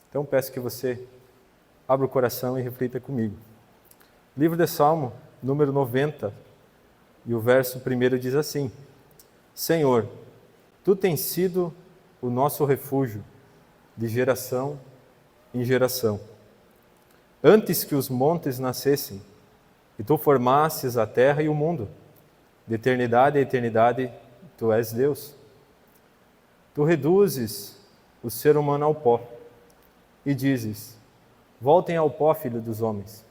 Então peço que você abra o coração e reflita comigo. Livro de Salmo, número 90, e o verso 1 diz assim: Senhor, Tu tens sido o nosso refúgio de geração em geração. Antes que os montes nascessem, e Tu formasses a terra e o mundo, de eternidade a eternidade, Tu és Deus. Tu reduzes o ser humano ao pó, e dizes: voltem ao pó, filho dos homens.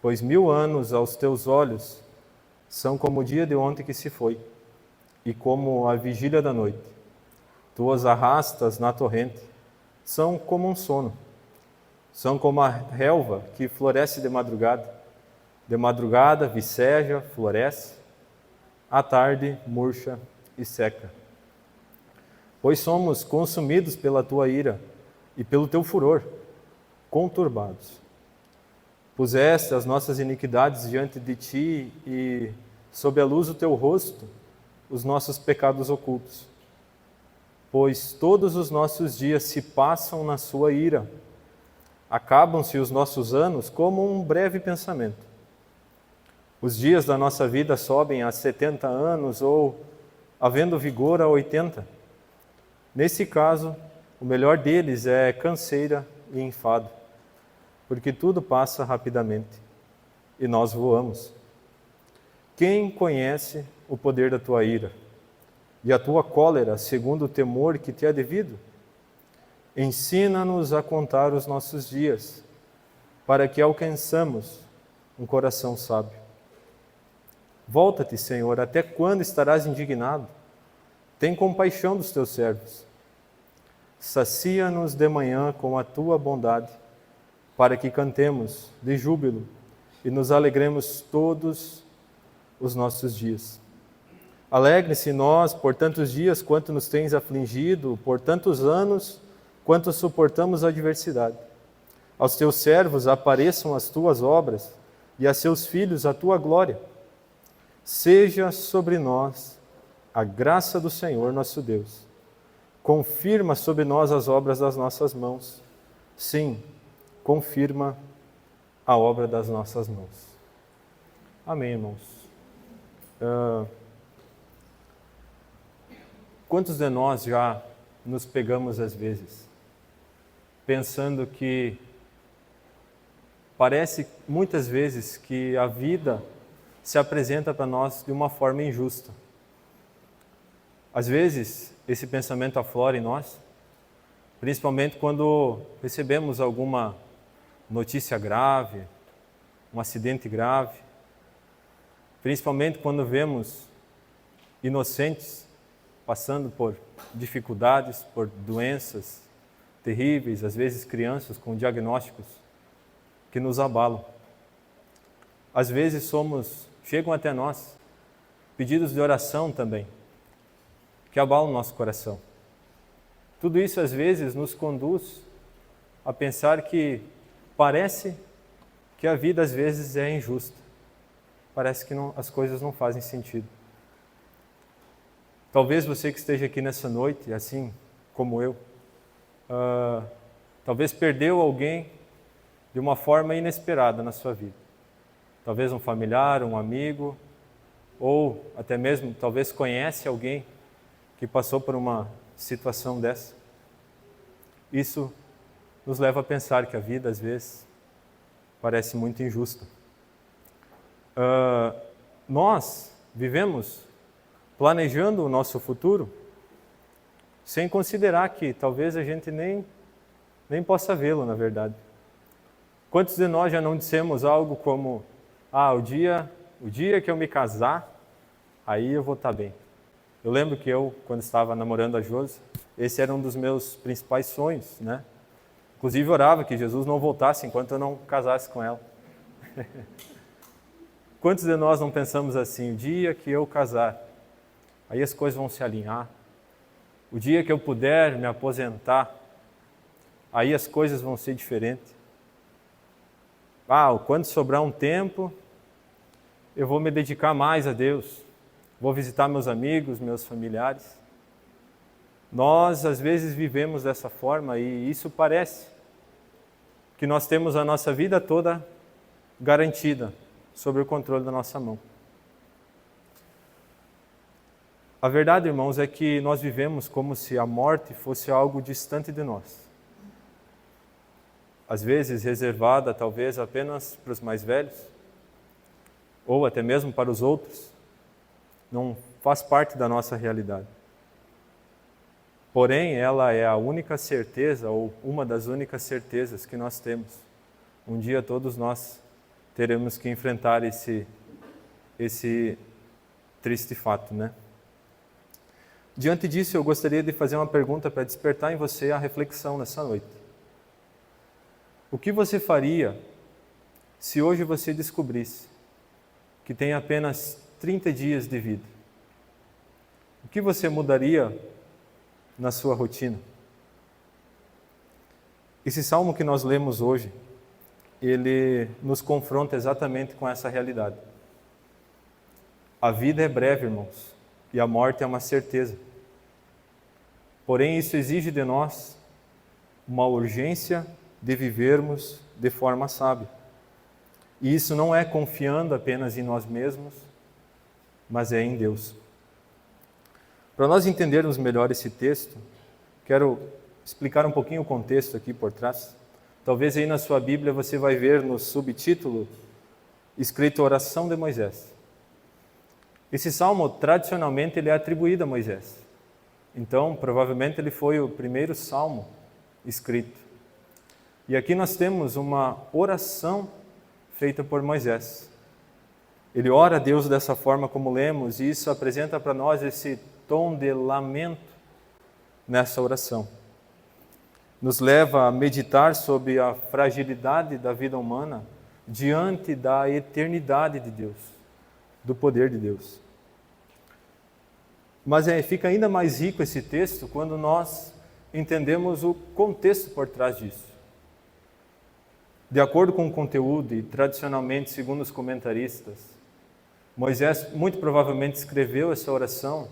Pois 1000 anos aos teus olhos são como o dia de ontem que se foi, e como a vigília da noite. Tu os arrastas na torrente, são como um sono. São como a relva que floresce de madrugada viceja, floresce, à tarde murcha e seca. Pois somos consumidos pela tua ira e pelo teu furor, conturbados. Puseste as nossas iniquidades diante de ti e, sob a luz do teu rosto, os nossos pecados ocultos. Pois todos os nossos dias se passam na sua ira. Acabam-se os nossos anos como um breve pensamento. Os dias da nossa vida sobem a 70 anos ou, havendo vigor, a 80. Nesse caso, o melhor deles é canseira e enfado, porque tudo passa rapidamente e nós voamos. Quem conhece o poder da tua ira e a tua cólera segundo o temor que te é devido? Ensina-nos a contar os nossos dias, para que alcançamos um coração sábio. Volta-te, Senhor, até quando estarás indignado? Tem compaixão dos teus servos. Sacia-nos de manhã com a tua bondade, para que cantemos de júbilo e nos alegremos todos os nossos dias. Alegre-se nós por tantos dias quanto nos tens afligido, por tantos anos quanto suportamos a adversidade. Aos teus servos apareçam as tuas obras e a seus filhos a tua glória. Seja sobre nós a graça do Senhor nosso Deus. Confirma sobre nós as obras das nossas mãos. Sim, confirma a obra das nossas mãos. Amém, irmãos. Quantos de nós já nos pegamos às vezes, pensando que parece muitas vezes que a vida se apresenta para nós de uma forma injusta. Às vezes, esse pensamento aflora em nós, principalmente quando recebemos alguma notícia grave, um acidente grave, principalmente quando vemos inocentes passando por dificuldades, por doenças terríveis, às vezes crianças com diagnósticos que nos abalam. Às vezes chegam até nós pedidos de oração também, que abalam o nosso coração. Tudo isso às vezes nos conduz a pensar que parece que a vida às vezes é injusta. Parece que as coisas não fazem sentido. Talvez você que esteja aqui nessa noite, assim como eu, talvez perdeu alguém de uma forma inesperada na sua vida. Talvez um familiar, um amigo, ou até mesmo talvez conhece alguém que passou por uma situação dessa. Isso nos leva a pensar que a vida às vezes parece muito injusta. Nós vivemos planejando o nosso futuro sem considerar que talvez a gente nem possa vê-lo, na verdade. Quantos de nós já não dissemos algo como: o dia que eu me casar, aí eu vou estar bem. Eu lembro que quando estava namorando a Josi, esse era um dos meus principais sonhos, né? Inclusive orava que Jesus não voltasse enquanto eu não casasse com ela. Quantos de nós não pensamos assim: o dia que eu casar, aí as coisas vão se alinhar. O dia que eu puder me aposentar, aí as coisas vão ser diferentes. Quando sobrar um tempo, eu vou me dedicar mais a Deus. Vou visitar meus amigos, meus familiares. Nós, às vezes, vivemos dessa forma e isso parece que nós temos a nossa vida toda garantida sob o controle da nossa mão. A verdade, irmãos, é que nós vivemos como se a morte fosse algo distante de nós. Às vezes reservada, talvez, apenas para os mais velhos, ou até mesmo para os outros. Não faz parte da nossa realidade. Porém, ela é a única certeza, ou uma das únicas certezas que nós temos. Um dia todos nós teremos que enfrentar esse triste fato, né? Diante disso, eu gostaria de fazer uma pergunta para despertar em você a reflexão nessa noite. O que você faria se hoje você descobrisse que tem apenas 30 dias de vida? O que você mudaria na sua rotina? Esse salmo que nós lemos hoje, ele nos confronta exatamente com essa realidade. A vida é breve, irmãos, e a morte é uma certeza. Porém, isso exige de nós uma urgência de vivermos de forma sábia. E isso não é confiando apenas em nós mesmos, mas é em Deus. Para nós entendermos melhor esse texto, quero explicar um pouquinho o contexto aqui por trás. Talvez aí na sua Bíblia você vai ver no subtítulo escrito Oração de Moisés. Esse salmo, tradicionalmente, ele é atribuído a Moisés. Então, provavelmente, ele foi o primeiro salmo escrito. E aqui nós temos uma oração feita por Moisés. Ele ora a Deus dessa forma como lemos, e isso apresenta para nós esse tom de lamento nessa oração. Nos leva a meditar sobre a fragilidade da vida humana diante da eternidade de Deus, do poder de Deus. Mas fica ainda mais rico esse texto quando nós entendemos o contexto por trás disso. De acordo com o conteúdo e tradicionalmente, segundo os comentaristas, Moisés muito provavelmente escreveu essa oração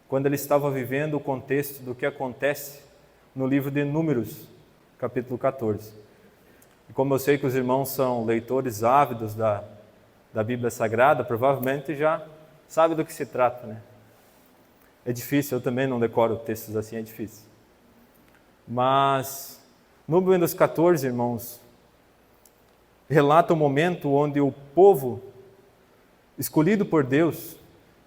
quando ele estava vivendo o contexto do que acontece no livro de Números, capítulo 14. E como eu sei que os irmãos são leitores ávidos da Bíblia Sagrada, provavelmente já sabem do que se trata, né? É difícil, eu também não decoro textos assim, é difícil. Mas Números 14, irmãos, relata o momento onde o povo escolhido por Deus,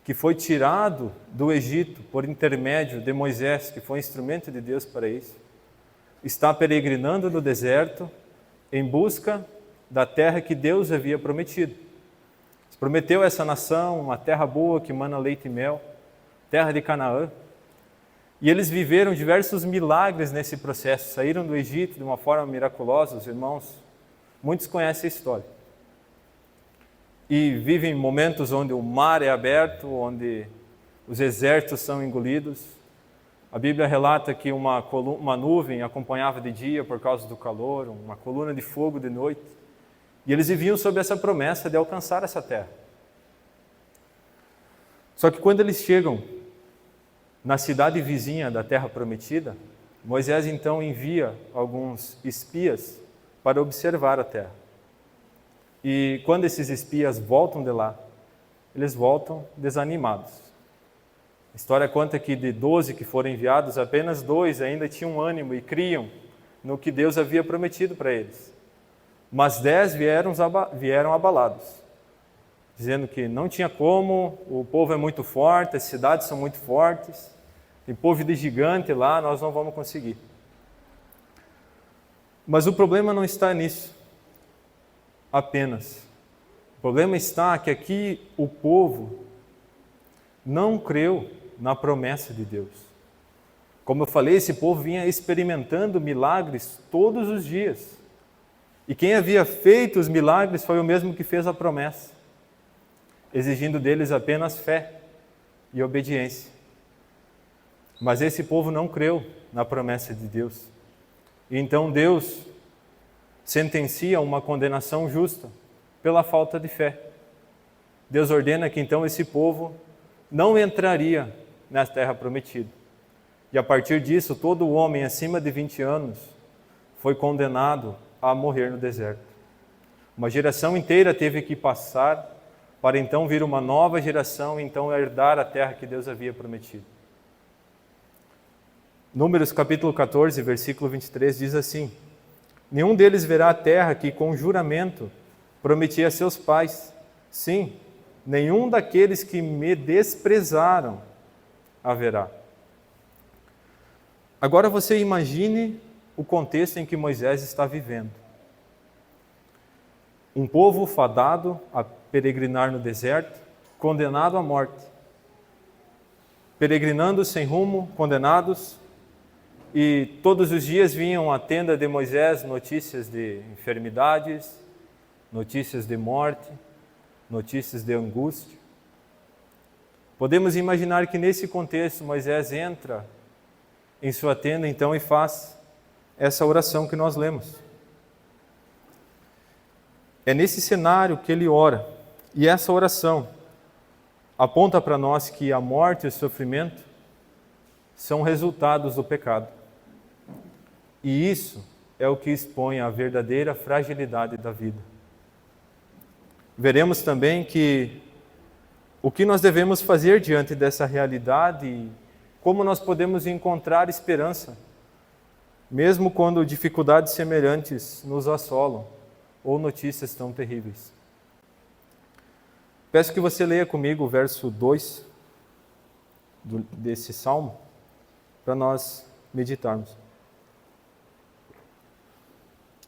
que foi tirado do Egito por intermédio de Moisés, que foi instrumento de Deus para isso, está peregrinando no deserto em busca da terra que Deus havia prometido. Prometeu a essa nação uma terra boa que mana leite e mel, terra de Canaã. E eles viveram diversos milagres nesse processo, saíram do Egito de uma forma miraculosa, os irmãos, muitos conhecem a história. E vivem momentos onde o mar é aberto, onde os exércitos são engolidos. A Bíblia relata que uma nuvem acompanhava de dia por causa do calor, uma coluna de fogo de noite. E eles viviam sob essa promessa de alcançar essa terra. Só que quando eles chegam na cidade vizinha da terra prometida, Moisés então envia alguns espias para observar a terra. E quando esses espias voltam de lá, eles voltam desanimados. A história conta que de 12 que foram enviados, apenas 2 ainda tinham ânimo e criam no que Deus havia prometido para eles. Mas 10 vieram abalados, dizendo que não tinha como, o povo é muito forte, as cidades são muito fortes, tem povo de gigante lá, nós não vamos conseguir. Mas o problema não está nisso apenas. O problema está que aqui o povo não creu na promessa de Deus. Como eu falei, esse povo vinha experimentando milagres todos os dias. E quem havia feito os milagres foi o mesmo que fez a promessa, exigindo deles apenas fé e obediência. Mas esse povo não creu na promessa de Deus. E então Deus sentencia uma condenação justa pela falta de fé. Deus ordena que então esse povo não entraria na terra prometida. E a partir disso, todo homem acima de 20 anos foi condenado a morrer no deserto. Uma geração inteira teve que passar para então vir uma nova geração e então herdar a terra que Deus havia prometido. Números capítulo 14, versículo 23 diz assim: nenhum deles verá a terra que com juramento prometi a seus pais. Sim, nenhum daqueles que me desprezaram haverá. Agora você imagine o contexto em que Moisés está vivendo. Um povo fadado a peregrinar no deserto, condenado à morte. Peregrinando sem rumo, condenados, e todos os dias vinham à tenda de Moisés notícias de enfermidades, notícias de morte, notícias de angústia. Podemos imaginar que nesse contexto Moisés entra em sua tenda então e faz essa oração que nós lemos. É nesse cenário que ele ora, e essa oração aponta para nós que a morte e o sofrimento são resultados do pecado. E isso é o que expõe a verdadeira fragilidade da vida. Veremos também que o que nós devemos fazer diante dessa realidade e como nós podemos encontrar esperança, mesmo quando dificuldades semelhantes nos assolam ou notícias tão terríveis. Peço que você leia comigo o verso 2 desse salmo, para nós meditarmos.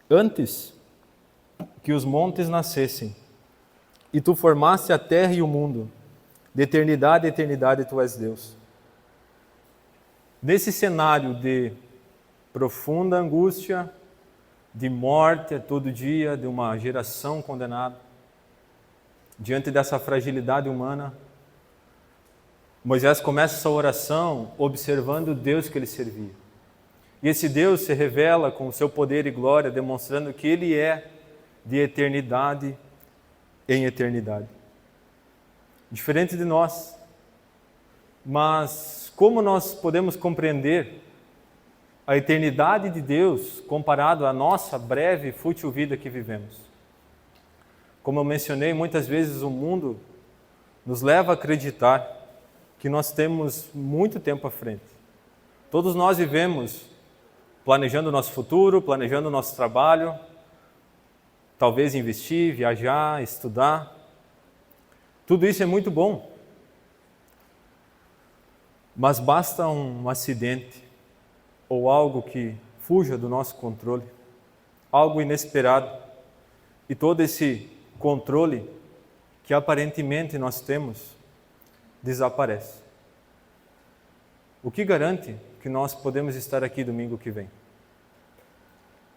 Antes que os montes nascessem, e tu formaste a terra e o mundo, de eternidade a eternidade tu és Deus. Nesse cenário de profunda angústia, de morte a todo dia, de uma geração condenada, diante dessa fragilidade humana, Moisés começa essa oração observando o Deus que ele servia. E esse Deus se revela com o seu poder e glória, demonstrando que ele é de eternidade em eternidade. Diferente de nós, mas como nós podemos compreender a eternidade de Deus comparado à nossa breve e fútil vida que vivemos? Como eu mencionei, muitas vezes o mundo nos leva a acreditar que nós temos muito tempo à frente. Todos nós vivemos planejando o nosso futuro, planejando o nosso trabalho, talvez investir, viajar, estudar. Tudo isso é muito bom. Mas basta um acidente ou algo que fuja do nosso controle, algo inesperado, e todo esse controle que aparentemente nós temos desaparece. O que garante que nós podemos estar aqui domingo que vem?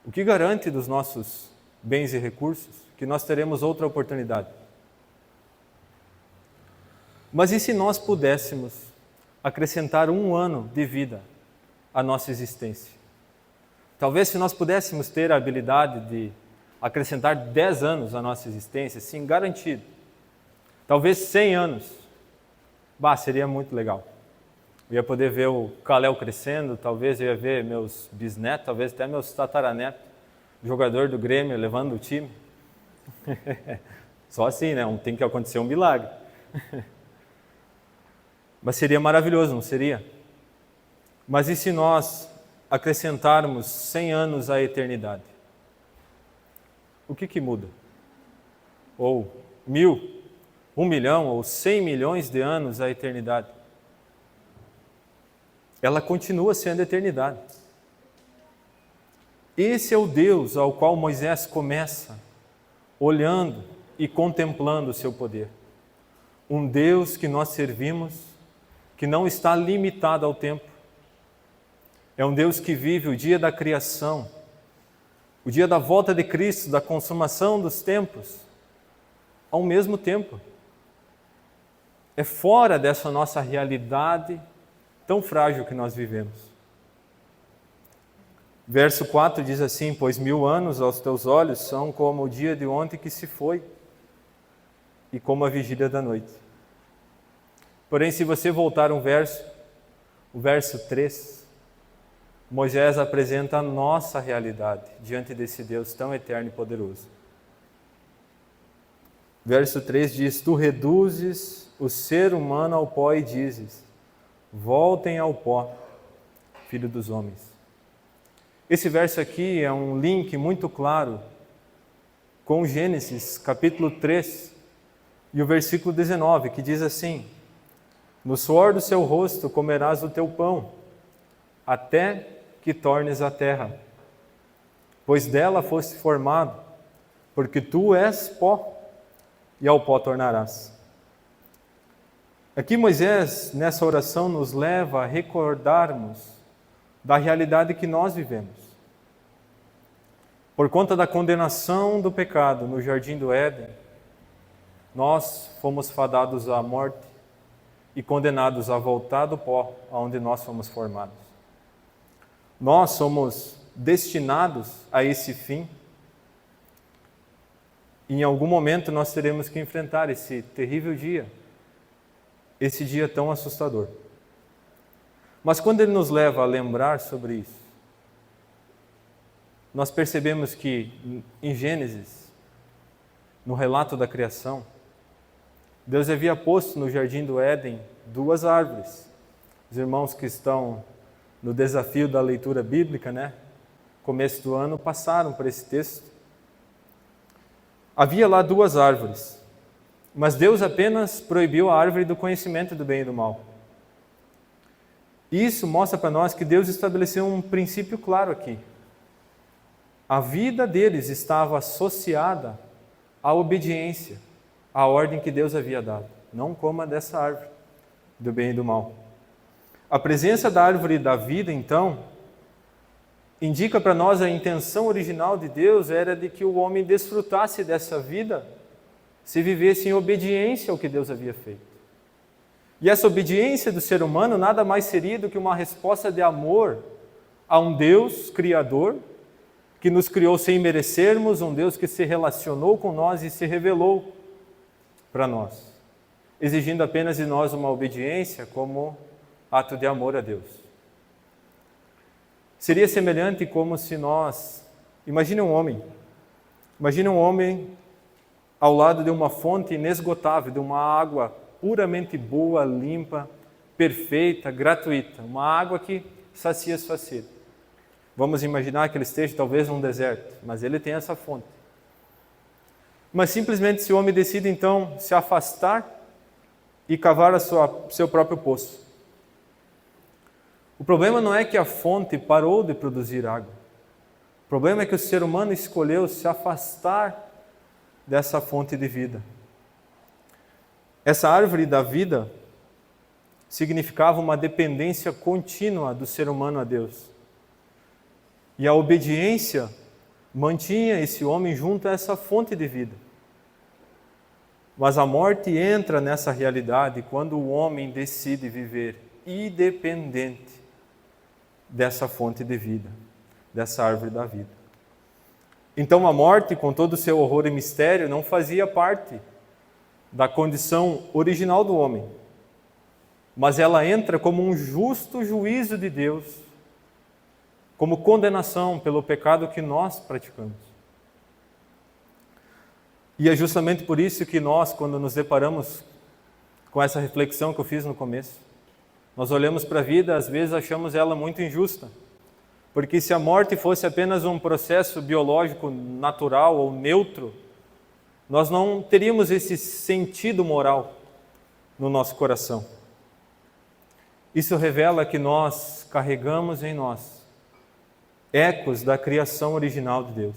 O que garante dos nossos bens e recursos que nós teremos outra oportunidade? Mas e se nós pudéssemos acrescentar 1 ano de vida à nossa existência? Talvez se nós pudéssemos ter a habilidade de acrescentar 10 anos à nossa existência, sim, garantido. Talvez 100 anos. Seria muito legal. Eu ia poder ver o Kalel crescendo, talvez eu ia ver meus bisnetos, talvez até meus tataranetos, jogador do Grêmio levando o time. Só assim, né? Tem que acontecer um milagre. Mas seria maravilhoso, não seria? Mas e se nós acrescentarmos 100 anos à eternidade? O que muda? Ou 1000, 1 milhão ou 100 milhões de anos à eternidade? Ela continua sendo eternidade. Esse é o Deus ao qual Moisés começa olhando e contemplando o seu poder. Um Deus que nós servimos, que não está limitado ao tempo. É um Deus que vive o dia da criação, o dia da volta de Cristo, da consumação dos tempos, ao mesmo tempo. É fora dessa nossa realidade tão frágil que nós vivemos. Verso 4 diz assim: pois 1000 anos aos teus olhos são como o dia de ontem que se foi, e como a vigília da noite. Porém, se você voltar um verso, o verso 3, Moisés apresenta a nossa realidade diante desse Deus tão eterno e poderoso. Verso 3 diz: Tu reduzes o ser humano ao pó e dizes: voltem ao pó, filho dos homens. Esse verso aqui é um link muito claro com Gênesis, capítulo 3, e o versículo 19, que diz assim: no suor do seu rosto comerás o teu pão, até que tornes a terra, pois dela foste formado, porque tu és pó, e ao pó tornarás. Aqui Moisés, nessa oração, nos leva a recordarmos da realidade que nós vivemos. Por conta da condenação do pecado no jardim do Éden, nós fomos fadados à morte e condenados a voltar do pó aonde nós fomos formados. Nós somos destinados a esse fim. E em algum momento nós teremos que enfrentar esse terrível dia, esse dia tão assustador. Mas quando ele nos leva a lembrar sobre isso, nós percebemos que em Gênesis, no relato da criação, Deus havia posto no jardim do Éden 2 árvores. Os irmãos que estão no desafio da leitura bíblica, começo do ano, passaram por esse texto. Havia lá 2 árvores, mas Deus apenas proibiu a árvore do conhecimento do bem e do mal. Isso mostra para nós que Deus estabeleceu um princípio claro aqui. A vida deles estava associada à obediência, à ordem que Deus havia dado. Não coma dessa árvore do bem e do mal. A presença da árvore da vida, então, indica para nós a intenção original de Deus era de que o homem desfrutasse dessa vida se vivesse em obediência ao que Deus havia feito. E essa obediência do ser humano nada mais seria do que uma resposta de amor a um Deus criador que nos criou sem merecermos, um Deus que se relacionou com nós e se revelou para nós, exigindo apenas de nós uma obediência como ato de amor a Deus. Seria semelhante como se nós... Imagine um homem ao lado de uma fonte inesgotável, de uma água puramente boa, limpa, perfeita, gratuita. Uma água que sacia sua sede. Vamos imaginar que ele esteja talvez num deserto, mas ele tem essa fonte. Mas simplesmente esse homem decide então se afastar e cavar seu próprio poço. O problema não é que a fonte parou de produzir água. O problema é que o ser humano escolheu se afastar dessa fonte de vida. Essa árvore da vida significava uma dependência contínua do ser humano a Deus. E a obediência mantinha esse homem junto a essa fonte de vida. Mas a morte entra nessa realidade quando o homem decide viver independente dessa fonte de vida, dessa árvore da vida. Então a morte, com todo o seu horror e mistério, não fazia parte da condição original do homem, mas ela entra como um justo juízo de Deus, como condenação pelo pecado que nós praticamos. E é justamente por isso que nós, quando nos deparamos com essa reflexão que eu fiz no começo, nós olhamos para a vida, às vezes achamos ela muito injusta, porque se a morte fosse apenas um processo biológico natural ou neutro, nós não teríamos esse sentido moral no nosso coração. Isso revela que nós carregamos em nós ecos da criação original de Deus.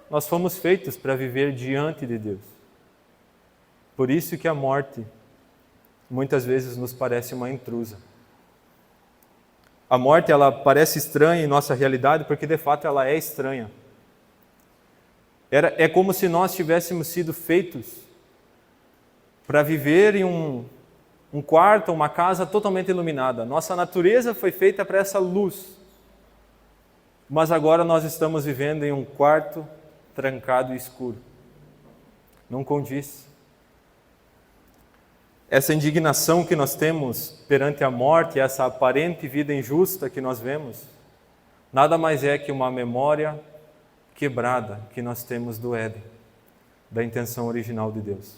Nós fomos feitos para viver diante de Deus. Por isso que a morte muitas vezes nos parece uma intrusa. A morte, ela parece estranha em nossa realidade porque de fato ela é estranha. É como se nós tivéssemos sido feitos para viver em um quarto, uma casa totalmente iluminada. Nossa natureza foi feita para essa luz. Mas agora nós estamos vivendo em um quarto trancado e escuro. Não condiz. essa indignação que nós temos perante a morte, essa aparente vida injusta que nós vemos, nada mais é que uma memória quebrada que nós temos do Éden, da intenção original de Deus.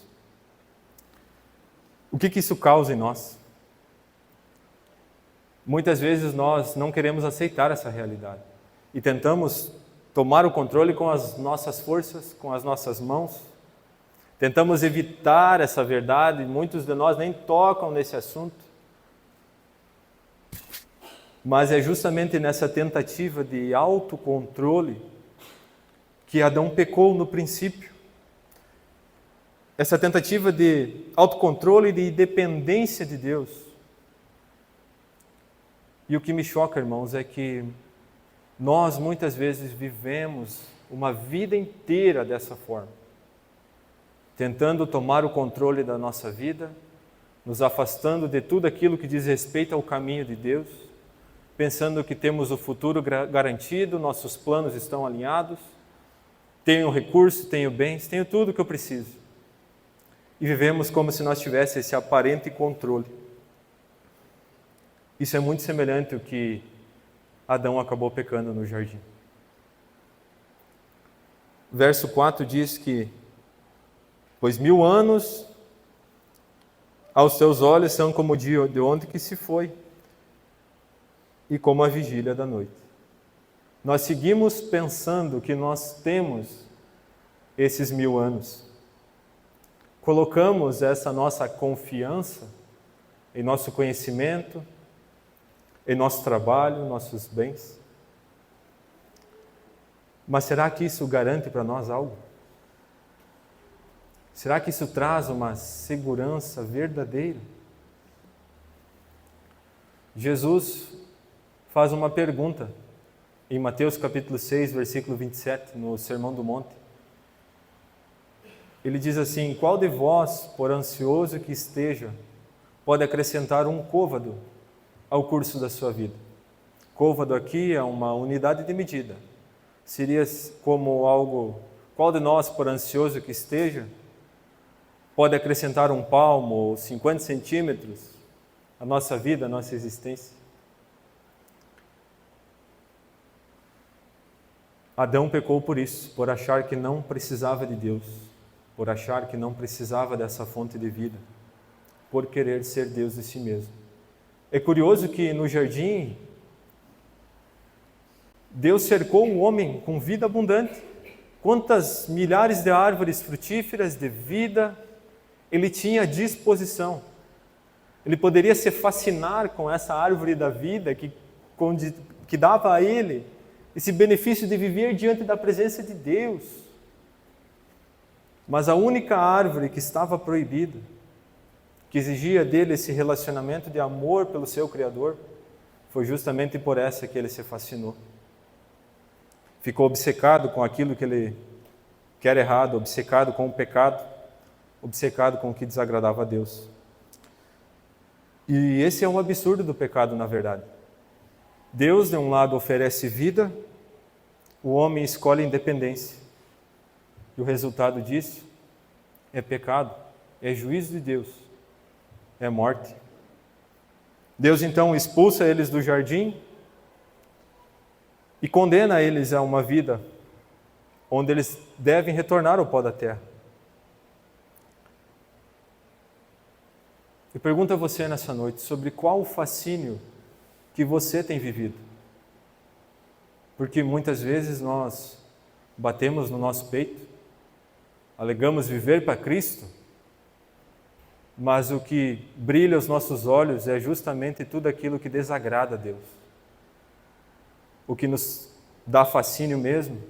O que isso causa em nós? Muitas vezes nós não queremos aceitar essa realidade e tentamos tomar o controle com as nossas forças, com as nossas mãos. Tentamos evitar essa verdade, muitos de nós nem tocam nesse assunto. Mas é justamente nessa tentativa de autocontrole que Adão pecou no princípio. Essa tentativa de autocontrole e de dependência de Deus. E o que me choca, irmãos, é que nós muitas vezes vivemos uma vida inteira dessa forma, tentando tomar o controle da nossa vida, nos afastando de tudo aquilo que diz respeito ao caminho de Deus, pensando que temos o futuro garantido, nossos planos estão alinhados, tenho recurso, tenho bens, tenho tudo o que eu preciso. E vivemos como se nós tivéssemos esse aparente controle. Isso é muito semelhante ao que Adão acabou pecando no jardim. Verso 4 diz que: pois 1000 anos aos teus olhos são como o dia de ontem que se foi, e como a vigília da noite. Nós seguimos pensando que nós temos esses 1000 anos. Colocamos essa nossa confiança em nosso conhecimento, em nosso trabalho, nossos bens. Mas será que isso garante para nós algo? Será que isso traz uma segurança verdadeira? Jesus faz uma pergunta em Mateus capítulo 6, versículo 27, no Sermão do Monte. Ele diz assim: qual de vós, por ansioso que esteja, pode acrescentar um côvado ao curso da sua vida? Côvado aqui é uma unidade de medida. Seria como algo: qual de nós, por ansioso que esteja, pode acrescentar um palmo ou 50 centímetros à nossa vida, à nossa existência? Adão pecou por isso, por achar que não precisava de Deus, por achar que não precisava dessa fonte de vida, por querer ser Deus de si mesmo. É curioso que no jardim, Deus cercou o homem com vida abundante. Quantas milhares de árvores frutíferas de vida ele tinha à disposição. Ele poderia se fascinar com essa árvore da vida que dava a ele esse benefício de viver diante da presença de Deus. Mas a única árvore que estava proibida, que exigia dele esse relacionamento de amor pelo seu Criador, foi justamente por essa que ele se fascinou. Ficou obcecado com aquilo que era errado, obcecado com o pecado, obcecado com o que desagradava a Deus. E esse é o absurdo do pecado, na verdade. Deus, de um lado, oferece vida, o homem escolhe independência. E o resultado disso é pecado, é juízo de Deus, é morte. Deus então expulsa eles do jardim e condena eles a uma vida onde eles devem retornar ao pó da terra. Eu pergunto a você nessa noite sobre qual o fascínio que você tem vivido. Porque muitas vezes nós batemos no nosso peito, alegamos viver para Cristo, mas o que brilha aos nossos olhos é justamente tudo aquilo que desagrada a Deus. O que nos dá fascínio mesmo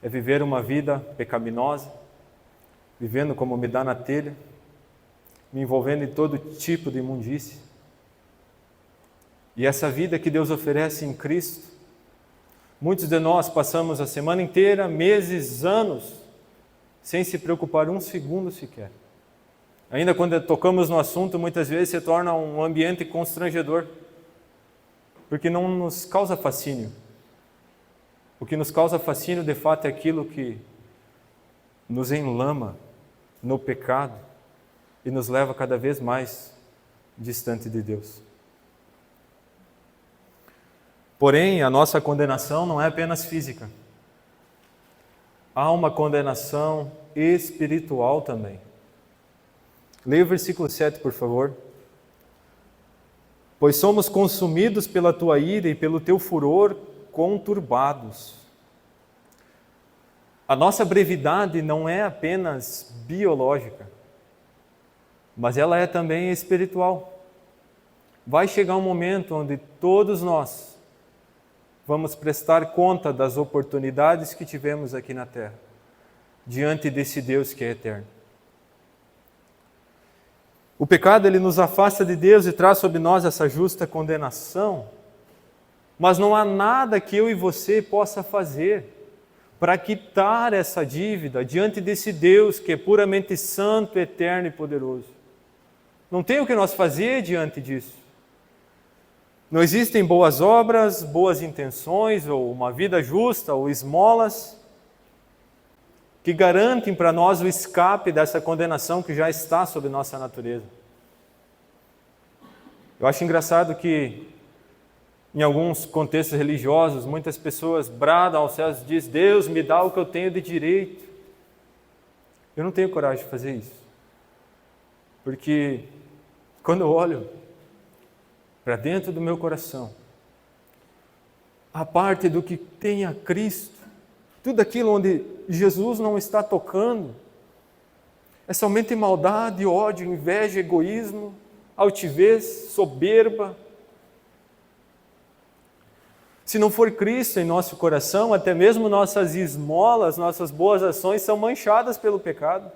é viver uma vida pecaminosa, vivendo como me dá na telha, me envolvendo em todo tipo de imundície. E essa vida que Deus oferece em Cristo, muitos de nós passamos a semana inteira, meses, anos, sem se preocupar um segundo sequer. Ainda quando tocamos no assunto, muitas vezes se torna um ambiente constrangedor, porque não nos causa fascínio. O que nos causa fascínio, de fato, é aquilo que nos enlama no pecado, e nos leva cada vez mais distante de Deus. Porém, a nossa condenação não é apenas física. Há uma condenação espiritual também. Leia o versículo 7, por favor. Pois somos consumidos pela tua ira e pelo teu furor conturbados. A nossa brevidade não é apenas biológica, mas ela é também espiritual. Vai chegar um momento onde todos nós vamos prestar conta das oportunidades que tivemos aqui na terra, diante desse Deus que é eterno. O pecado, ele nos afasta de Deus e traz sobre nós essa justa condenação, mas não há nada que eu e você possa fazer para quitar essa dívida diante desse Deus que é puramente santo, eterno e poderoso. Não tem o que nós fazer diante disso. Não existem boas obras, boas intenções, ou uma vida justa, ou esmolas, que garantem para nós o escape dessa condenação que já está sobre nossa natureza. Eu acho engraçado que, em alguns contextos religiosos, muitas pessoas bradam aos céus e dizem: Deus, me dá o que eu tenho de direito. Eu não tenho coragem de fazer isso. Porque, quando eu olho para dentro do meu coração, a parte do que tem a Cristo, tudo aquilo onde Jesus não está tocando, é somente maldade, ódio, inveja, egoísmo, altivez, soberba. Se não for Cristo em nosso coração, até mesmo nossas esmolas, nossas boas ações são manchadas pelo pecado.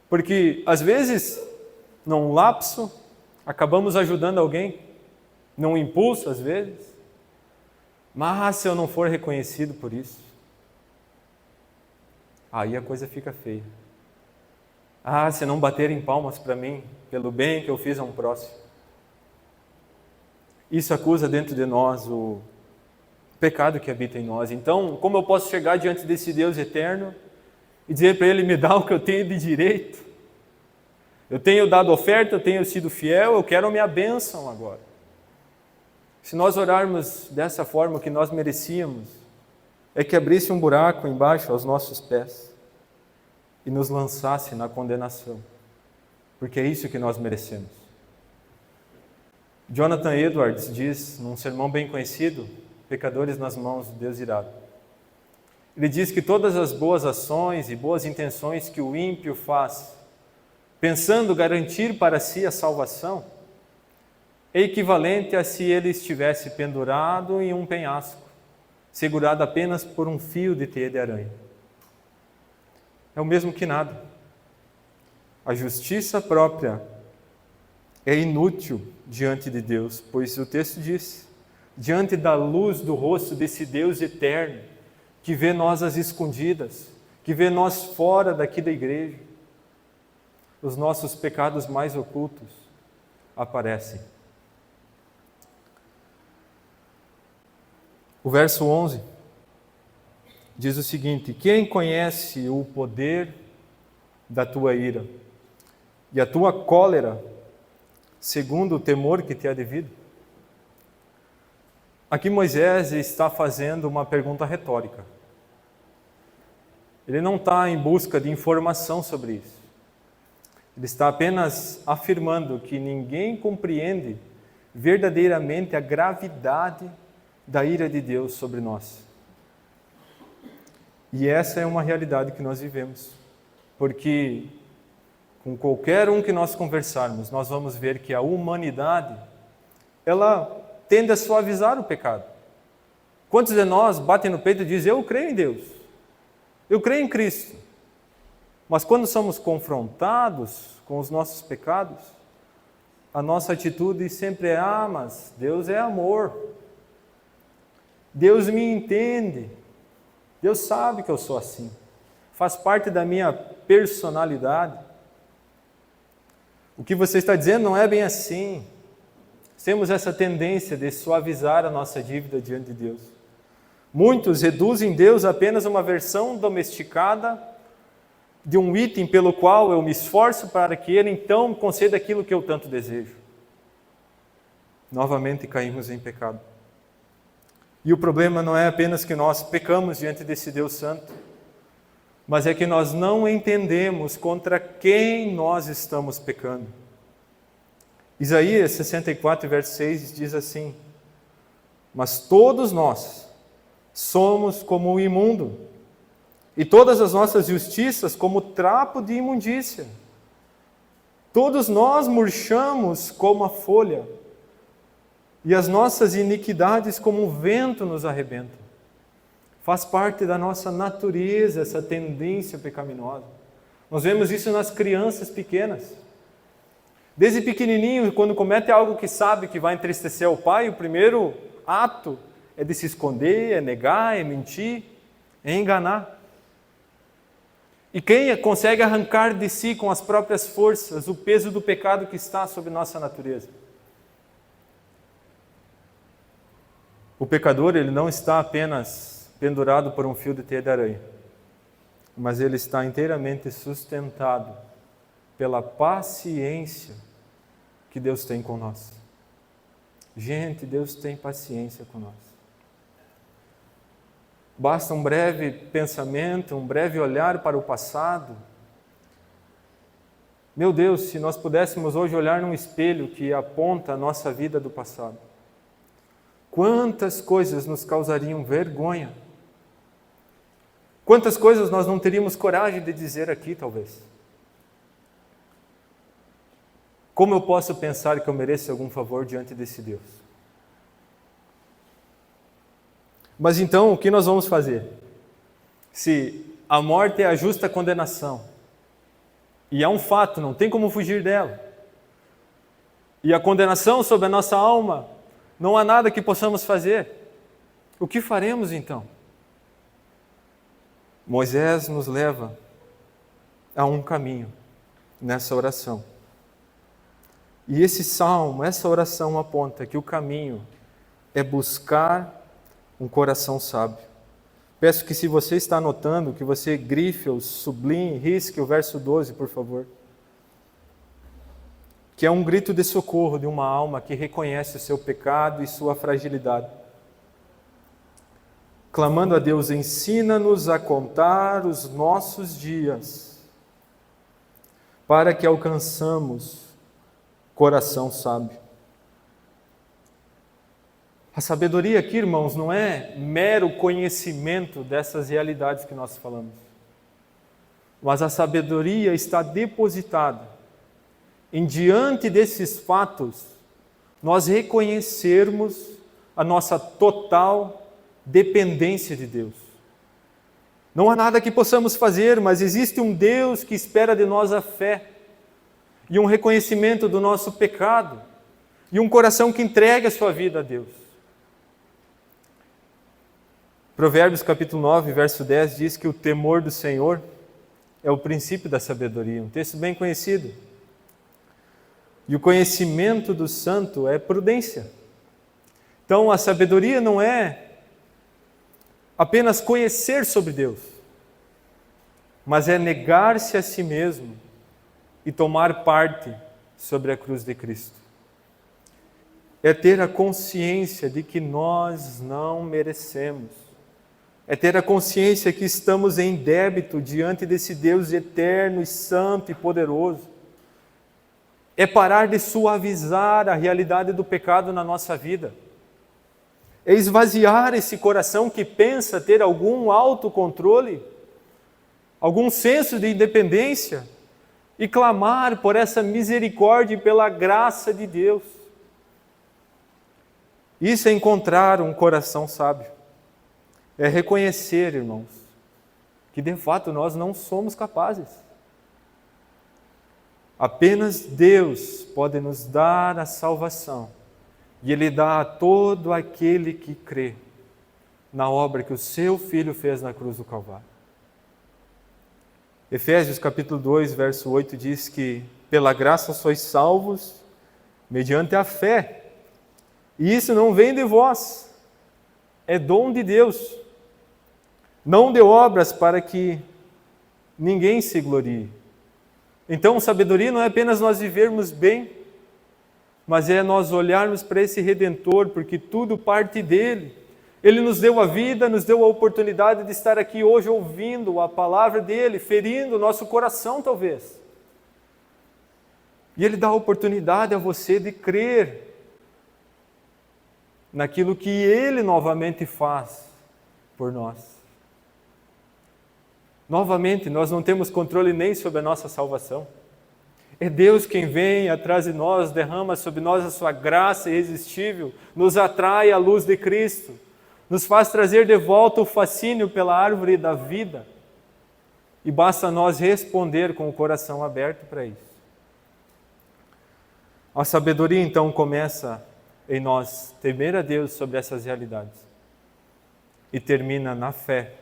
Porque, às vezes, num lapso, acabamos ajudando alguém, num impulso, às vezes, mas se eu não for reconhecido por isso, aí a coisa fica feia. Se não baterem palmas para mim, pelo bem que eu fiz a um próximo. Isso acusa dentro de nós o pecado que habita em nós. Então, como eu posso chegar diante desse Deus eterno e dizer para Ele: me dá o que eu tenho de direito? Eu tenho dado oferta, eu tenho sido fiel, eu quero a minha bênção agora. Se nós orarmos dessa forma, o que nós merecíamos é que abrisse um buraco embaixo aos nossos pés e nos lançasse na condenação, porque é isso que nós merecemos. Jonathan Edwards diz, num sermão bem conhecido, Pecadores nas mãos de Deus irado. Ele diz que todas as boas ações e boas intenções que o ímpio faz, pensando garantir para si a salvação, é equivalente a se ele estivesse pendurado em um penhasco, segurado apenas por um fio de teia de aranha. É o mesmo que nada. A justiça própria é inútil diante de Deus, pois o texto diz: diante da luz do rosto desse Deus eterno, que vê nós às escondidas, que vê nós fora daqui da igreja, os nossos pecados mais ocultos aparecem. O verso 11 diz o seguinte: quem conhece o poder da tua ira e a tua cólera, segundo o temor que te é devido? Aqui Moisés está fazendo uma pergunta retórica. Ele não está em busca de informação sobre isso. Ele está apenas afirmando que ninguém compreende verdadeiramente a gravidade da ira de Deus sobre nós. E essa é uma realidade que nós vivemos, porque com qualquer um que nós conversarmos, nós vamos ver que a humanidade, ela tende a suavizar o pecado. Quantos de nós batem no peito e dizem: eu creio em Deus, eu creio em Cristo, mas quando somos confrontados com os nossos pecados, a nossa atitude sempre é: mas Deus é amor, Deus me entende, Deus sabe que eu sou assim, faz parte da minha personalidade. O que você está dizendo não é bem assim. Temos essa tendência de suavizar a nossa dívida diante de Deus. Muitos reduzem Deus a apenas uma versão domesticada de um item pelo qual eu me esforço para que Ele então conceda aquilo que eu tanto desejo. Novamente caímos em pecado. E o problema não é apenas que nós pecamos diante desse Deus Santo, mas é que nós não entendemos contra quem nós estamos pecando. Isaías 64, verso 6 diz assim: mas todos nós somos como o imundo, e todas as nossas justiças como trapo de imundícia. Todos nós murchamos como a folha, e as nossas iniquidades como um vento nos arrebentam. Faz parte da nossa natureza essa tendência pecaminosa. Nós vemos isso nas crianças pequenas. Desde pequenininho, quando comete algo que sabe que vai entristecer o pai, o primeiro ato é de se esconder, é negar, é mentir, é enganar. E quem consegue arrancar de si com as próprias forças o peso do pecado que está sobre nossa natureza? O pecador, ele não está apenas pendurado por um fio de teia de aranha, mas ele está inteiramente sustentado pela paciência que Deus tem com nós. Gente, Deus tem paciência com nós. Basta um breve pensamento, um breve olhar para o passado. Meu Deus, se nós pudéssemos hoje olhar num espelho que aponta a nossa vida do passado, quantas coisas nos causariam vergonha. Quantas coisas nós não teríamos coragem de dizer aqui, talvez. Como eu posso pensar que eu mereço algum favor diante desse Deus? Mas então, o que nós vamos fazer? Se a morte é a justa condenação, e é um fato, não tem como fugir dela, e a condenação sobre a nossa alma, não há nada que possamos fazer, o que faremos então? Moisés nos leva a um caminho nessa oração. E esse salmo, essa oração aponta que o caminho é buscar um coração sábio. Peço que, se você está anotando, que você grife ou sublinhe, risque o verso 12, por favor. Que é um grito de socorro de uma alma que reconhece o seu pecado e sua fragilidade. Clamando a Deus, ensina-nos a contar os nossos dias, para que alcançamos coração sábio. A sabedoria aqui, irmãos, não é mero conhecimento dessas realidades que nós falamos, mas a sabedoria está depositada em, diante desses fatos, nós reconhecermos a nossa total dependência de Deus. Não há nada que possamos fazer, mas existe um Deus que espera de nós a fé, e um reconhecimento do nosso pecado, e um coração que entrega a sua vida a Deus. Provérbios capítulo 9, verso 10 diz que o temor do Senhor é o princípio da sabedoria, um texto bem conhecido. E o conhecimento do santo é prudência. Então a sabedoria não é apenas conhecer sobre Deus, mas é negar-se a si mesmo e tomar parte sobre a cruz de Cristo. É ter a consciência de que nós não merecemos. É ter a consciência que estamos em débito diante desse Deus eterno e santo e poderoso. É parar de suavizar a realidade do pecado na nossa vida. É esvaziar esse coração que pensa ter algum autocontrole, algum senso de independência, e clamar por essa misericórdia e pela graça de Deus. Isso é encontrar um coração sábio. É reconhecer, irmãos, que de fato nós não somos capazes. Apenas Deus pode nos dar a salvação, e Ele dá a todo aquele que crê na obra que o seu Filho fez na cruz do Calvário. Efésios capítulo 2, verso 8 diz que pela graça sois salvos mediante a fé. E isso não vem de vós, é dom de Deus. Não de obras para que ninguém se glorie. Então, sabedoria não é apenas nós vivermos bem, mas é nós olharmos para esse Redentor, porque tudo parte dele. Ele nos deu a vida, nos deu a oportunidade de estar aqui hoje ouvindo a palavra dele, ferindo o nosso coração talvez. E ele dá a oportunidade a você de crer naquilo que ele novamente faz por nós. Novamente, nós não temos controle nem sobre a nossa salvação. É Deus quem vem atrás de nós, derrama sobre nós a sua graça irresistível, nos atrai à luz de Cristo, nos faz trazer de volta o fascínio pela árvore da vida. E basta nós responder com o coração aberto para isso. A sabedoria então começa em nós temer a Deus sobre essas realidades e termina na fé,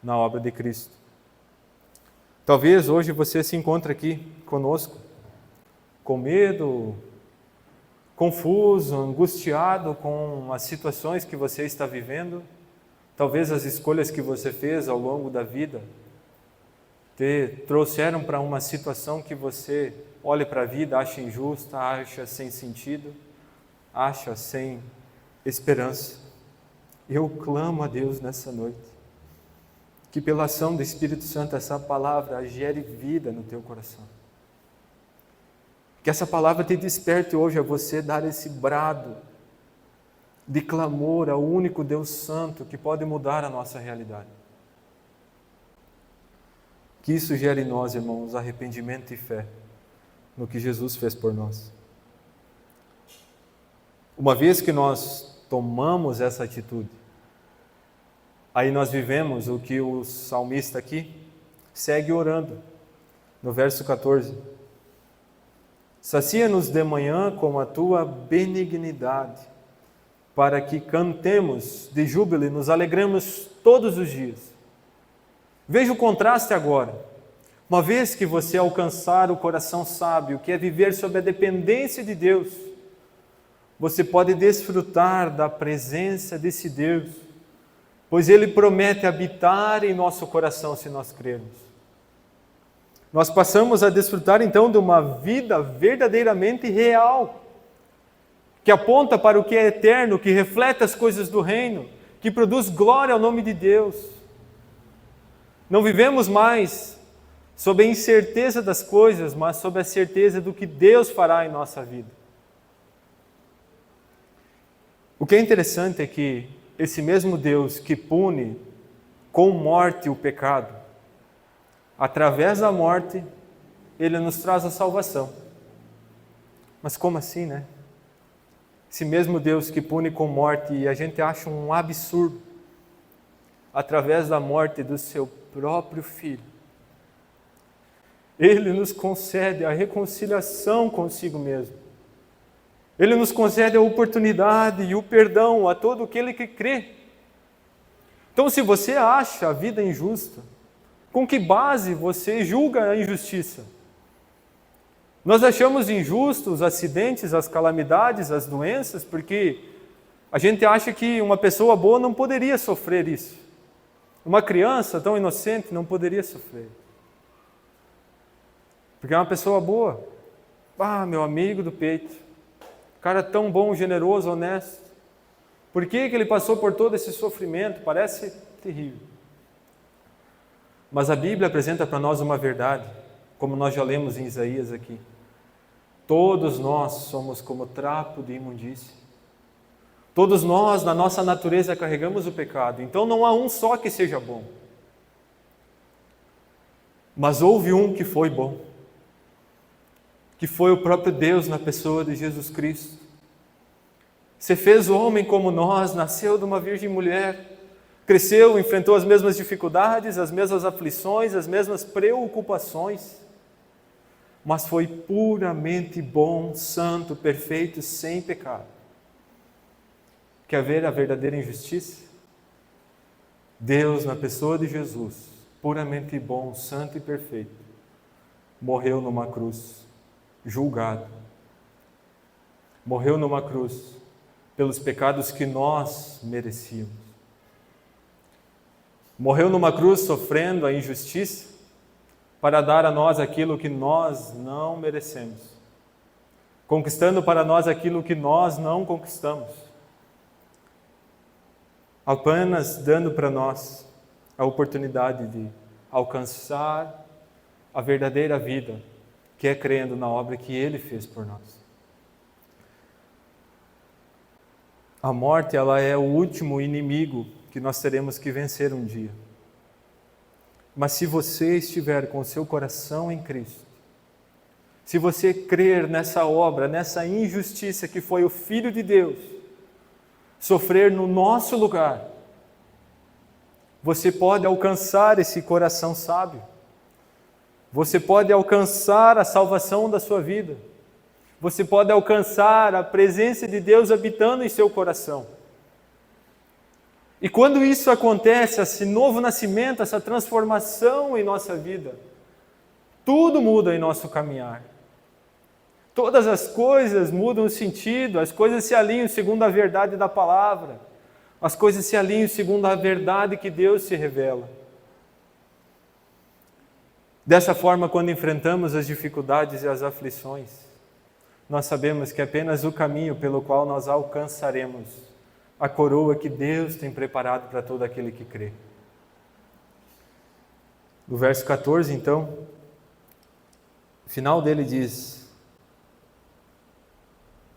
na obra de Cristo. Talvez hoje você se encontre aqui conosco, com medo, confuso, angustiado com as situações que você está vivendo, talvez as escolhas que você fez ao longo da vida te trouxeram para uma situação que você olha para a vida, acha injusta, acha sem sentido, acha sem esperança. Eu clamo a Deus nessa noite, que pela ação do Espírito Santo essa palavra gere vida no teu coração. Que essa palavra te desperte hoje a você dar esse brado de clamor ao único Deus Santo que pode mudar a nossa realidade. Que isso gere em nós, irmãos, arrependimento e fé no que Jesus fez por nós. Uma vez que nós tomamos essa atitude, aí nós vivemos o que o salmista aqui segue orando, no verso 14. Sacia-nos de manhã com a tua benignidade, para que cantemos de júbilo e nos alegremos todos os dias. Veja o contraste agora. Uma vez que você alcançar o coração sábio, que é viver sob a dependência de Deus, você pode desfrutar da presença desse Deus, pois Ele promete habitar em nosso coração se nós crermos. Nós passamos a desfrutar então de uma vida verdadeiramente real, que aponta para o que é eterno, que reflete as coisas do reino, que produz glória ao nome de Deus. Não vivemos mais sob a incerteza das coisas, mas sob a certeza do que Deus fará em nossa vida. O que é interessante é que esse mesmo Deus que pune com morte o pecado, através da morte, Ele nos traz a salvação. Mas como assim, né? Esse mesmo Deus que pune com morte, e a gente acha um absurdo, através da morte do seu próprio Filho, Ele nos concede a reconciliação consigo mesmo. Ele nos concede a oportunidade e o perdão a todo aquele que crê. Então, se você acha a vida injusta, com que base você julga a injustiça? Nós achamos injustos os acidentes, as calamidades, as doenças, porque a gente acha que uma pessoa boa não poderia sofrer isso. Uma criança tão inocente não poderia sofrer. Porque é uma pessoa boa. Ah, meu amigo do peito. Cara tão bom, generoso, honesto. Por que ele passou por todo esse sofrimento? Parece terrível. Mas a Bíblia apresenta para nós uma verdade, como nós já lemos em Isaías aqui. Todos nós somos como trapo de imundícia. Todos nós, na nossa natureza, carregamos o pecado. Então não há um só que seja bom. Mas houve um que foi bom, que foi o próprio Deus na pessoa de Jesus Cristo. Se fez homem como nós, nasceu de uma virgem mulher, cresceu, enfrentou as mesmas dificuldades, as mesmas aflições, as mesmas preocupações, mas foi puramente bom, santo, perfeito, sem pecado. Quer ver a verdadeira injustiça? Deus, na pessoa de Jesus, puramente bom, santo e perfeito, morreu numa cruz, julgado. Morreu numa cruz pelos pecados que nós merecíamos. Morreu numa cruz sofrendo a injustiça para dar a nós aquilo que nós não merecemos, conquistando para nós aquilo que nós não conquistamos, apenas dando para nós a oportunidade de alcançar a verdadeira vida, que é crendo na obra que Ele fez por nós. A morte, ela é o último inimigo que nós teremos que vencer um dia. Mas se você estiver com o seu coração em Cristo, se você crer nessa obra, nessa injustiça que foi o Filho de Deus sofrer no nosso lugar, você pode alcançar esse coração sábio. Você pode alcançar a salvação da sua vida. Você pode alcançar a presença de Deus habitando em seu coração. E quando isso acontece, esse novo nascimento, essa transformação em nossa vida, tudo muda em nosso caminhar. Todas as coisas mudam o sentido, as coisas se alinham segundo a verdade da palavra, as coisas se alinham segundo a verdade que Deus se revela. Dessa forma, quando enfrentamos as dificuldades e as aflições, nós sabemos que é apenas o caminho pelo qual nós alcançaremos a coroa que Deus tem preparado para todo aquele que crê. No verso 14, então, o final dele diz: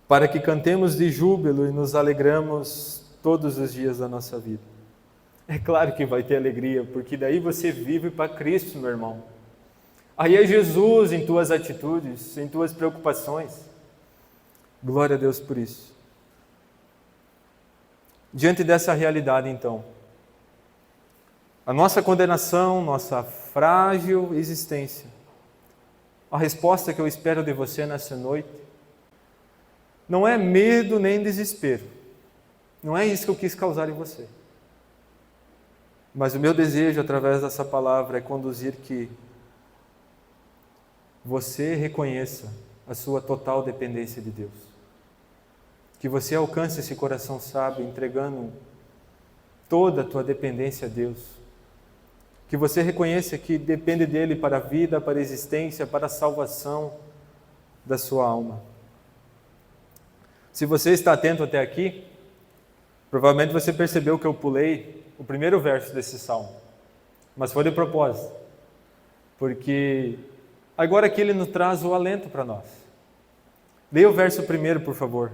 para que cantemos de júbilo e nos alegramos todos os dias da nossa vida. É claro que vai ter alegria, porque daí você vive para Cristo, meu irmão. Aí é Jesus em tuas atitudes, em tuas preocupações. Glória a Deus por isso. Diante dessa realidade, então, a nossa condenação, nossa frágil existência, a resposta que eu espero de você nessa noite, não é medo nem desespero. Não é isso que eu quis causar em você. Mas o meu desejo, através dessa palavra, é conduzir que você reconheça a sua total dependência de Deus. Que você alcance esse coração sábio, entregando toda a tua dependência a Deus. Que você reconheça que depende dele para a vida, para a existência, para a salvação da sua alma. Se você está atento até aqui, provavelmente você percebeu que eu pulei o primeiro verso desse salmo. Mas foi de propósito. Porque agora aqui ele nos traz o alento para nós. Leia o verso primeiro, por favor.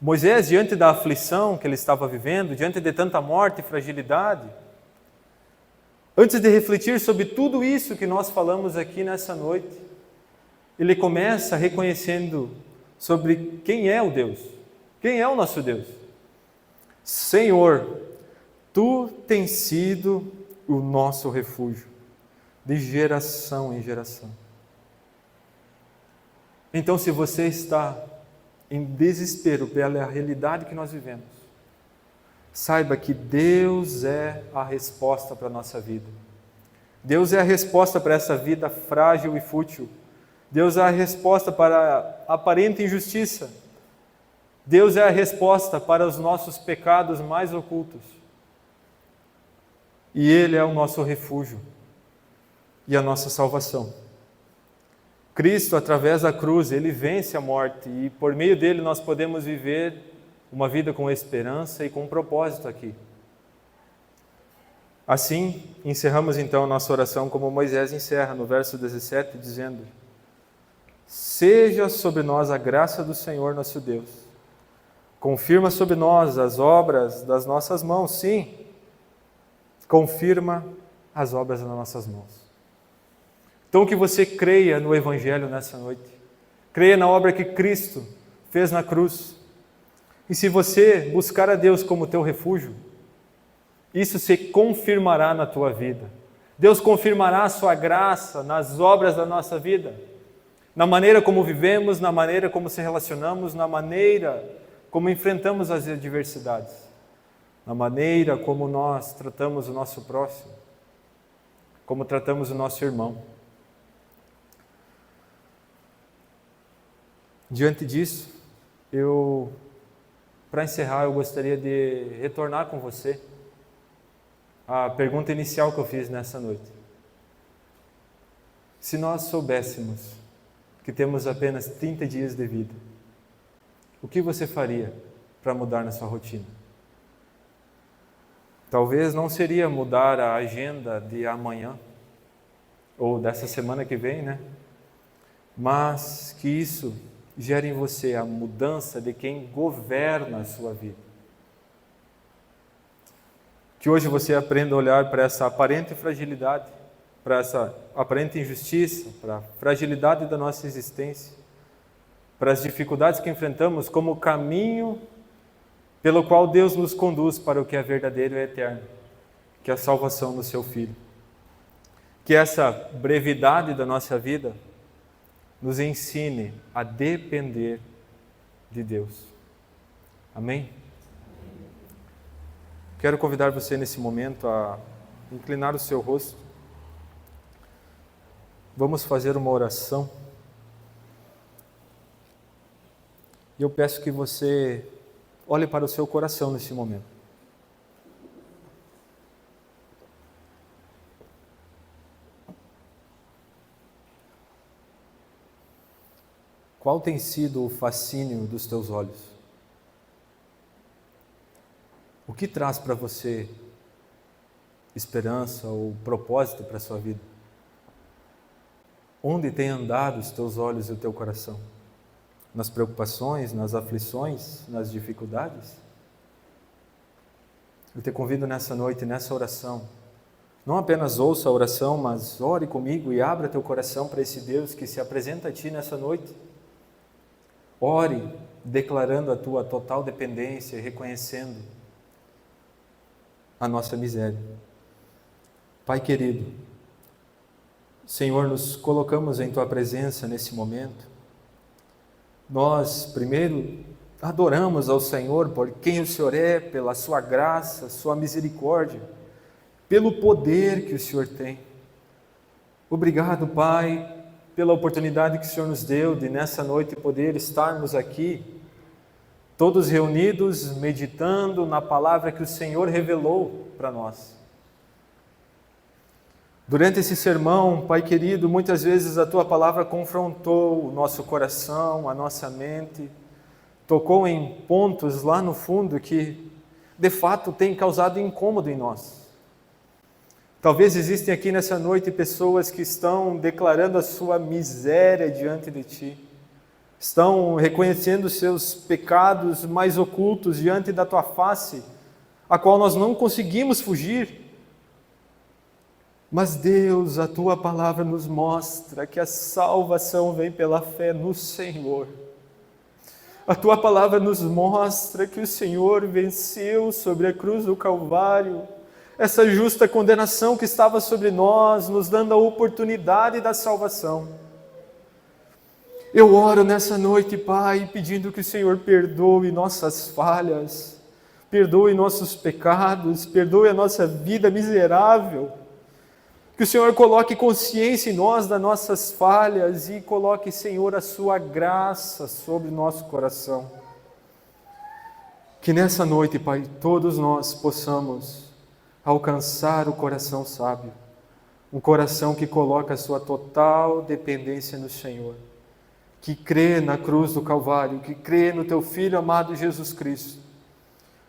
Moisés, diante da aflição que ele estava vivendo, diante de tanta morte e fragilidade, antes de refletir sobre tudo isso que nós falamos aqui nessa noite, ele começa reconhecendo sobre quem é o Deus, quem é o nosso Deus. Senhor, Tu tens sido o nosso refúgio, de geração em geração. Então, se você está em desespero pela realidade que nós vivemos, saiba que Deus é a resposta para a nossa vida. Deus é a resposta para essa vida frágil e fútil. Deus é a resposta para a aparente injustiça. Deus é a resposta para os nossos pecados mais ocultos. E Ele é o nosso refúgio e a nossa salvação. Cristo, através da cruz, Ele vence a morte e por meio dele nós podemos viver uma vida com esperança e com propósito aqui. Assim, encerramos então a nossa oração como Moisés encerra no verso 17, dizendo: seja sobre nós a graça do Senhor nosso Deus. Confirma sobre nós as obras das nossas mãos, sim. Confirma as obras das nossas mãos. Então que você creia no Evangelho nessa noite. Creia na obra que Cristo fez na cruz. E se você buscar a Deus como teu refúgio, isso se confirmará na tua vida. Deus confirmará a sua graça nas obras da nossa vida. Na maneira como vivemos, na maneira como se relacionamos, na maneira como enfrentamos as adversidades. Na maneira como nós tratamos o nosso próximo. Como tratamos o nosso irmão. Diante disso, para encerrar, eu gostaria de retornar com você à pergunta inicial que eu fiz nessa noite. Se nós soubéssemos que temos apenas 30 dias de vida, o que você faria para mudar na sua rotina? Talvez não seria mudar a agenda de amanhã, ou dessa semana que vem, né? Mas que isso gere em você a mudança de quem governa a sua vida. Que hoje você aprenda a olhar para essa aparente fragilidade, para essa aparente injustiça, para a fragilidade da nossa existência, para as dificuldades que enfrentamos como caminho pelo qual Deus nos conduz para o que é verdadeiro e eterno, que é a salvação do seu Filho. Que essa brevidade da nossa vida nos ensine a depender de Deus. Amém? Quero convidar você nesse momento a inclinar o seu rosto. Vamos fazer uma oração. E eu peço que você olhe para o seu coração nesse momento. Qual tem sido o fascínio dos teus olhos? O que traz para você esperança ou propósito para a sua vida? Onde tem andado os teus olhos e o teu coração? Nas preocupações, nas aflições, nas dificuldades? Eu te convido nessa noite, nessa oração. Não apenas ouça a oração, mas ore comigo e abra teu coração para esse Deus que se apresenta a ti nessa noite. Ore declarando a tua total dependência e reconhecendo a nossa miséria. Pai querido, Senhor, nos colocamos em tua presença nesse momento. Nós, primeiro, adoramos ao Senhor por quem o Senhor é, pela sua graça, sua misericórdia, pelo poder que o Senhor tem. Obrigado, Pai, pela oportunidade que o Senhor nos deu de nessa noite poder estarmos aqui, todos reunidos, meditando na palavra que o Senhor revelou para nós. Durante esse sermão, Pai querido, muitas vezes a Tua palavra confrontou o nosso coração, a nossa mente, tocou em pontos lá no fundo que, de fato, tem causado incômodo em nós. Talvez existem aqui nessa noite pessoas que estão declarando a sua miséria diante de Ti, estão reconhecendo seus pecados mais ocultos diante da Tua face, a qual nós não conseguimos fugir. Mas Deus, a Tua palavra nos mostra que a salvação vem pela fé no Senhor. A Tua palavra nos mostra que o Senhor venceu sobre a cruz do Calvário essa justa condenação que estava sobre nós, nos dando a oportunidade da salvação. Eu oro nessa noite, Pai, pedindo que o Senhor perdoe nossas falhas, perdoe nossos pecados, perdoe a nossa vida miserável. Que o Senhor coloque consciência em nós das nossas falhas e coloque, Senhor, a sua graça sobre nosso coração. Que nessa noite, Pai, todos nós possamos alcançar o coração sábio, um coração que coloca a sua total dependência no Senhor, que crê na cruz do Calvário, que crê no Teu Filho amado Jesus Cristo.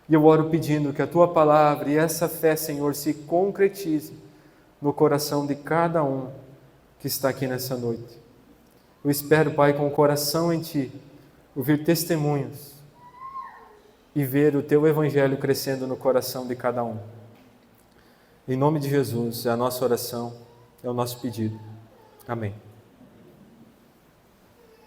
E eu oro pedindo que a Tua palavra e essa fé, Senhor, se concretize no coração de cada um que está aqui nessa noite. Eu espero, Pai, com o coração em Ti, ouvir testemunhos e ver o Teu Evangelho crescendo no coração de cada um. Em nome de Jesus, é a nossa oração, é o nosso pedido. Amém.